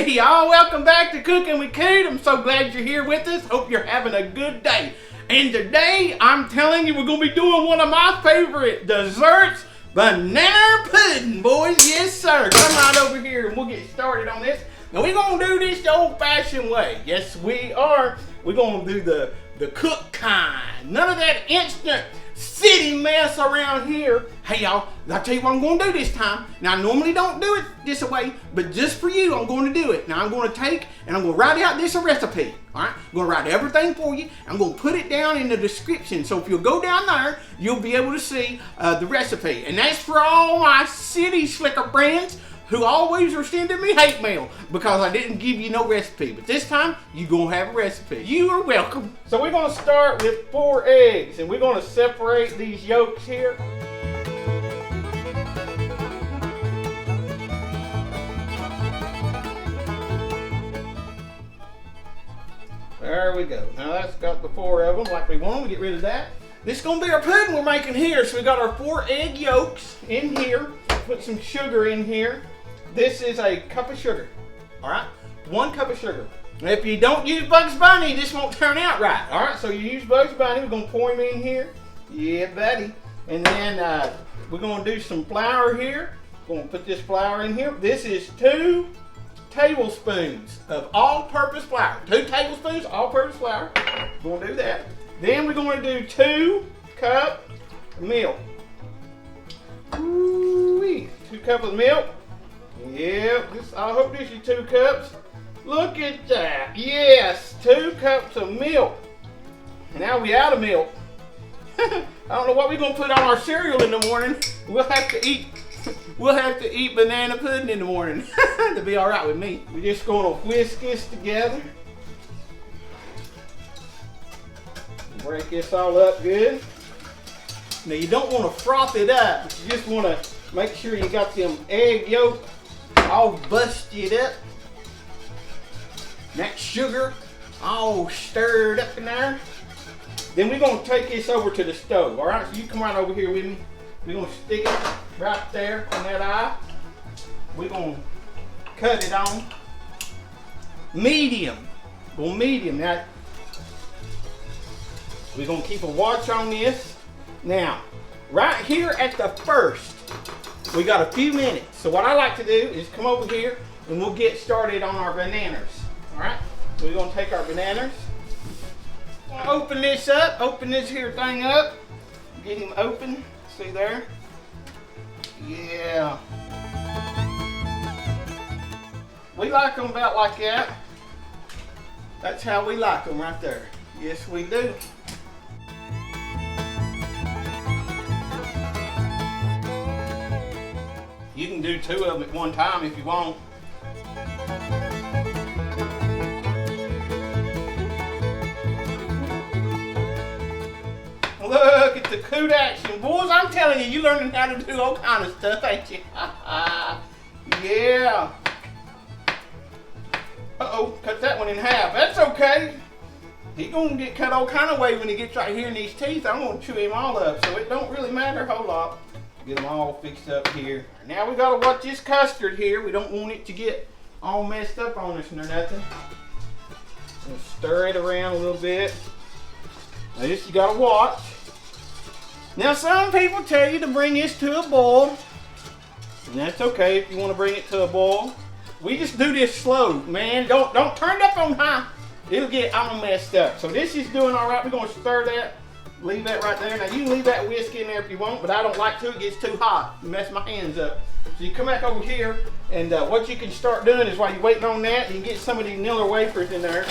Hey y'all, welcome back to Cooking with Coot. I'm so glad you're here with us. Hope you're having a good day. And today, I'm telling you, we're going to be doing one of my favorite desserts, banana pudding, boys. Yes, sir. Come right over here and we'll get started on this. Now, we're going to do this the old-fashioned way. Yes, we are. We're going to do the cook kind. None of that instant city mess around here. Hey y'all, I'll tell you what I'm going to do this time. Now I normally don't do it this way, but just for you, I'm going to do it. Now I'm going to take and I'm going to write out this recipe. All right, I'm going to write everything for you. I'm going to put it down in the description. So if you'll go down there, you'll be able to see the recipe. And that's for all my city slicker friends who always are sending me hate mail because I didn't give you no recipe. But this time, you're going to have a recipe. You are welcome. So we're going to start with 4 eggs, and we're going to separate these yolks here. There we go. Now that's got the 4 of them like we want. We get rid of that. This is going to be our pudding we're making here. So we got our 4 egg yolks in here. Put some sugar in here. This is a cup of sugar, all right? 1 cup of sugar. Now, if you don't use Bugs Bunny, this won't turn out right, all right? So you use Bugs Bunny. We're gonna pour him in here. Yeah, buddy. And then we're gonna do some flour here. We're gonna put this flour in here. This is 2 tablespoons of all-purpose flour. 2 tablespoons all-purpose flour. We're gonna do that. Then we're gonna do 2 cups of milk. Ooh-wee. 2 cups of milk. Yep, I hope this is 2 cups. Look at that. Yes, 2 cups of milk. And now we out of milk. I don't know what we're gonna put on our cereal in the morning. We'll have to eat banana pudding in the morning. To be all right with me. We're just gonna whisk this together. Break this all up good. Now you don't want to froth it up. You just want to make sure you got them egg yolks all busted up. That sugar all stirred up in there. Then we're going to take this over to the stove. Alright, so you come right over here with me. We're going to stick it right there on that eye. We're going to cut it on medium. Go medium. Now, we're going to keep a watch on this. Now, right here at the first, we got a few minutes. So what I like to do is come over here and we'll get started on our bananas. All right, we're gonna take our bananas. Open this up, open this here thing up. Get him open, see there? Yeah. We like them about like that. That's how we like them right there. Yes, we do. You can do 2 of them at one time if you want. Look at the Coot action. Boys, I'm telling you, you're learning how to do all kind of stuff, ain't you? Yeah. Uh-oh, cut that one in half. That's okay. He's gonna get cut all kind of way when he gets right here in these teeth. I'm gonna chew him all up, so it don't really matter a whole lot. Get them all fixed up here. Now we gotta watch this custard here. We don't want it to get all messed up on us or nothing. We'll stir it around a little bit. Now this you gotta watch. Now some people tell you to bring this to a boil. And that's okay if you want to bring it to a boil. We just do this slow, man. Don't turn it up on high. It'll get all messed up. So this is doing all right. We're gonna stir that. Leave that right there. Now you can leave that whisk in there if you want, but I don't like to. It gets too hot. You mess my hands up. So you come back over here, and what you can start doing is while you're waiting on that, you can get some of these vanilla wafers in there.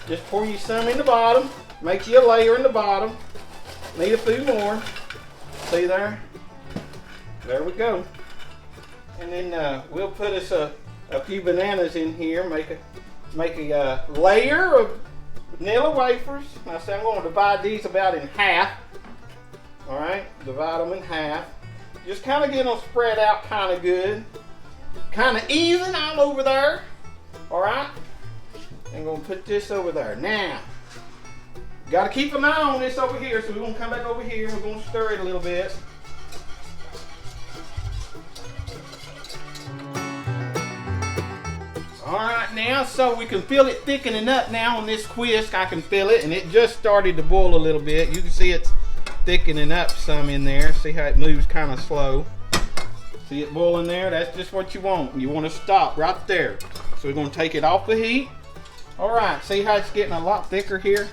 Just pour you some in the bottom. Make you a layer in the bottom. Need a few more. See there? There we go. And then we'll put us a few bananas in here. Make a layer of vanilla wafers. Now see, I'm going to divide these about in half. All right, divide them in half. Just kind of get them spread out kind of good. Kind of even all over there. All right. I'm going to put this over there. Now, got to keep an eye on this over here. So we're going to come back over here. We're going to stir it a little bit. All right, now, so we can feel it thickening up now on this whisk. I can feel it, and it just started to boil a little bit. You can see it's thickening up some in there. See how it moves kind of slow. See it boiling there? That's just what you want. You want to stop right there. So we're going to take it off the heat. All right, see how it's getting a lot thicker here?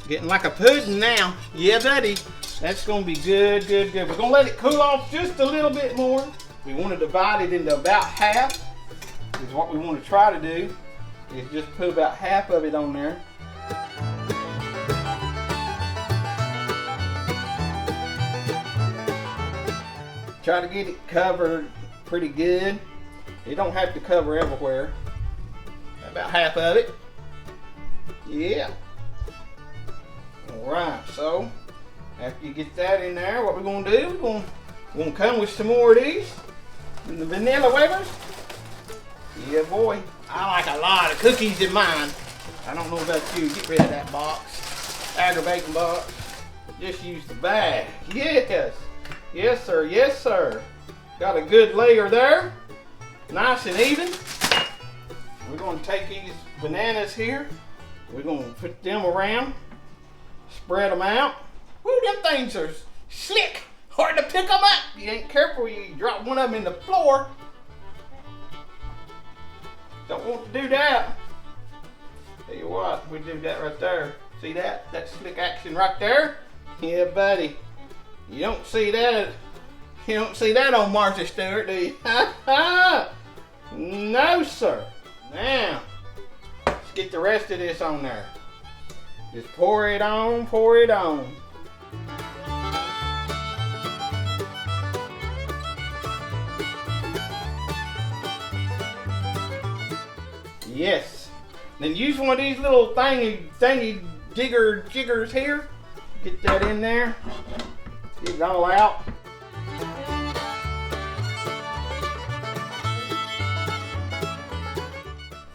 Getting like a pudding now. Yeah, buddy. That's going to be good, good, good. We're going to let it cool off just a little bit more. We want to divide it into about half. Is what we want to try to do. Is just put about half of it on there. Try to get it covered pretty good. It don't have to cover everywhere. About half of it. Yeah. Alright, so after you get that in there, what we're going to do, we're going to come with some more of these. And the vanilla wafers. Yeah, boy. I like a lot of cookies in mine. I don't know about you. Get rid of that box. Aggravating box. Just use the bag. Yes. Yes, sir. Yes, sir. Got a good layer there. Nice and even. We're going to take these bananas here. We're going to put them around. Spread them out. Woo, them things are slick. Hard to pick them up. You ain't careful, you drop one of them in the floor. Don't want to do that. Tell you what, we do that right there. See that? That slick action right there? Yeah, buddy. You don't see that. You don't see that on Martha Stewart, do you? No, sir. Now, let's get the rest of this on there. Just pour it on, pour it on. Yes. Then use one of these little thingy jiggers here. Get that in there. Get it all out.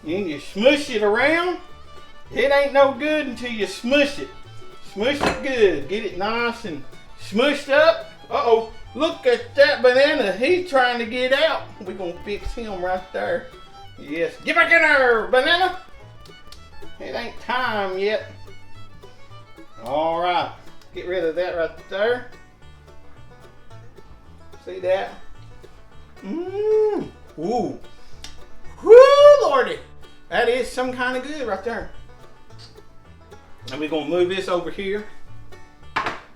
And you smush it around. It ain't no good until you smush it. Smush it good. Get it nice and smushed up. Uh-oh. Look at that banana. He's trying to get out. We're going to fix him right there. Yes. Get back in there, banana. It ain't time yet. All right. Get rid of that right there. See that? Mmm. Ooh. Woo, Lordy. That is some kind of good right there. And we're going to move this over here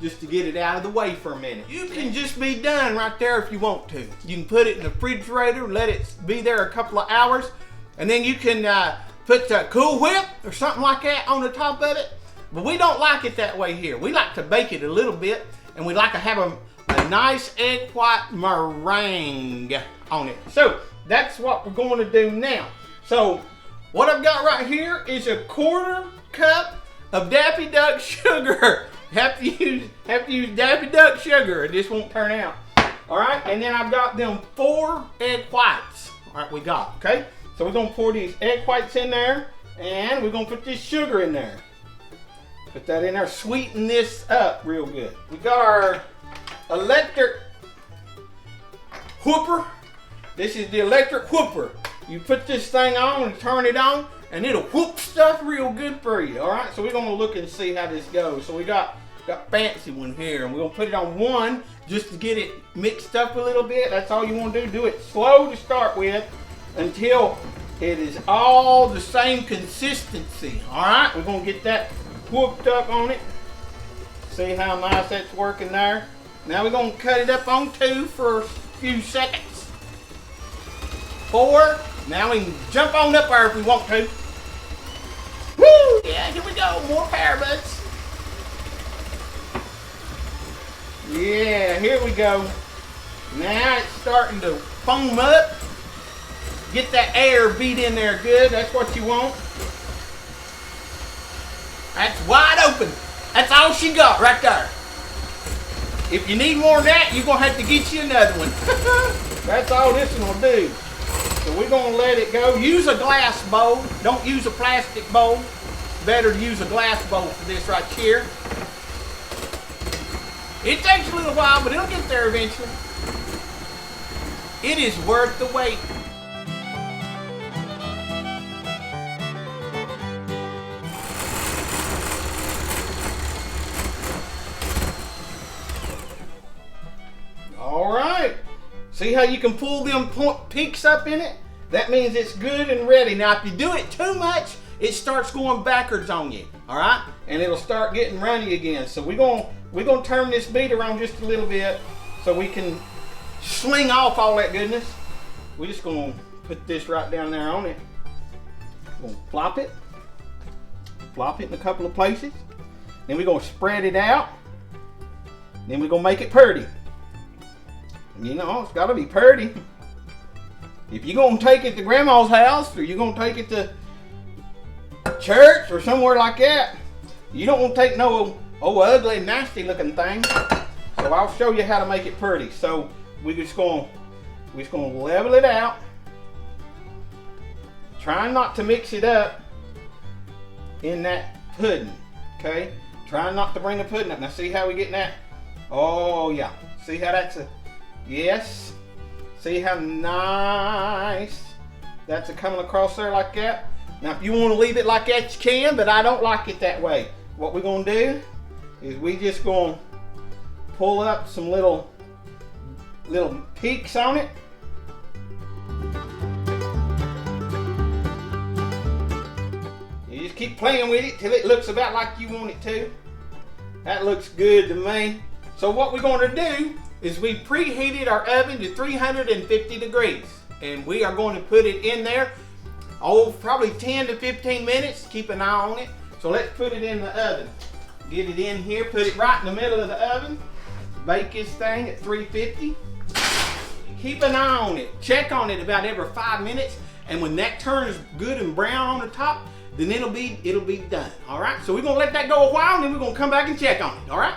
just to get it out of the way for a minute. You can just be done right there if you want to. You can put it in the refrigerator, let it be there a couple of hours, and then you can put the Cool Whip or something like that on the top of it. But we don't like it that way here. We like to bake it a little bit, and we like to have a nice egg white meringue on it. So that's what we're going to do now. So what I've got right here is a 1/4 cup of Daffy Duck sugar. Have to use Daffy Duck sugar, or this won't turn out. All right, and then I've got them 4 egg whites. All right, we got, okay? So we're gonna pour these egg whites in there, and we're gonna put this sugar in there. Put that in there, sweeten this up real good. We got our electric whooper. This is the electric whooper. You put this thing on and turn it on, and it'll whoop stuff real good for you. All right, so we're gonna look and see how this goes. So we got fancy one here, and we're gonna put it on 1 just to get it mixed up a little bit. That's all you want to do. Do it slow to start with until it is all the same consistency. All right, we're gonna get that whooped up on it. See how nice that's working there. Now we're gonna cut it up on 2 for a few seconds. 4. Now we can jump on up there if we want to. Woo! Yeah, here we go. More power buds. Yeah, here we go. Now it's starting to foam up. Get that air beat in there good. That's what you want. That's wide open. That's all she got right there. If you need more of that, you're going to have to get you another one. That's all this one will do. So we're going to let it go. Use a glass bowl. Don't use a plastic bowl. Better to use a glass bowl for this right here. It takes a little while, but it'll get there eventually. It is worth the wait. See how you can pull them peaks up in it? That means it's good and ready. Now, if you do it too much, it starts going backwards on you, all right? And it'll start getting runny again. So we're gonna turn this beater on just a little bit so we can sling off all that goodness. We're just gonna put this right down there on it. We're gonna flop it in a couple of places. Then we're gonna spread it out. Then we're gonna make it pretty. You know, it's gotta be pretty. If you're gonna take it to grandma's house or you're gonna take it to church or somewhere like that, you don't want to take no ugly, nasty looking thing. So I'll show you how to make it pretty. So we're just gonna level it out. Trying not to mix it up in that pudding, okay? Trying not to bring the pudding up. Now see how we getting that? Oh yeah, see how that's yes. See how nice that's coming across there like that? Now if you want to leave it like that, you can, but I don't like it that way. What we're gonna do is we just gonna pull up some little peaks on it. You just keep playing with it till it looks about like you want it to. That looks good to me. So what we're gonna do is we preheated our oven to 350 degrees. And we are going to put it in there, probably 10 to 15 minutes. Keep an eye on it. So let's put it in the oven. Get it in here, put it right in the middle of the oven. Bake this thing at 350. Keep an eye on it. Check on it about every 5 minutes. And when that turns good and brown on the top, then it'll be done. All right. So we're gonna let that go a while, and then we're gonna come back and check on it. All right.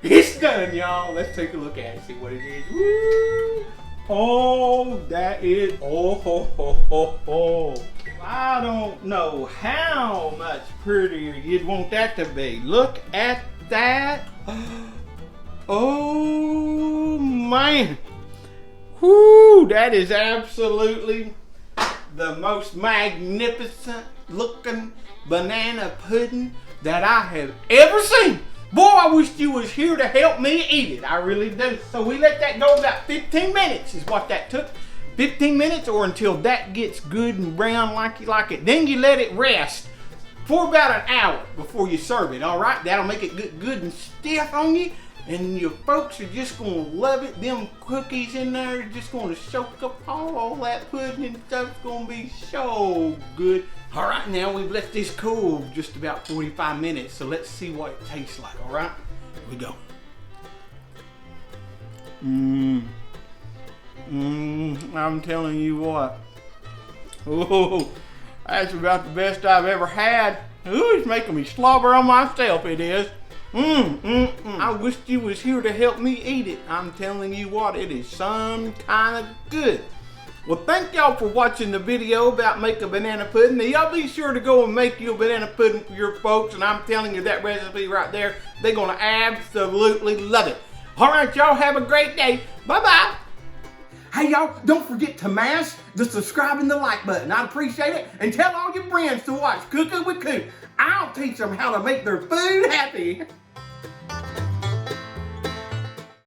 It's done, y'all. Let's take a look at it. See what it is. Woo! Oh, that is. Oh. I don't know how much prettier you'd want that to be. Look at that. Oh man. Whoo, that is absolutely the most magnificent looking banana pudding that I have ever seen. Boy, I wish you was here to help me eat it. I really do. So we let that go about 15 minutes is what that took. 15 minutes or until that gets good and brown like you like it. Then you let it rest for about an hour before you serve it, all right? That'll make it good and stiff on you. And your folks are just gonna love it. Them cookies in there are just gonna soak up all that pudding and stuff's gonna be so good. All right, now we've let this cool just about 45 minutes, so let's see what it tastes like, all right? Here we go. I'm telling you what. Oh, that's about the best I've ever had. Ooh, it's making me slobber on myself, it is. I wished you was here to help me eat it. I'm telling you what, it is some kind of good. Well, thank y'all for watching the video about making banana pudding. Now, y'all be sure to go and make you a banana pudding for your folks, and I'm telling you that recipe right there, they're gonna absolutely love it. All right, y'all have a great day. Bye-bye. Hey, y'all, don't forget to mash the subscribe and the like button. I'd appreciate it. And tell all your friends to watch Cooking with Coot. I'll teach them how to make their food happy.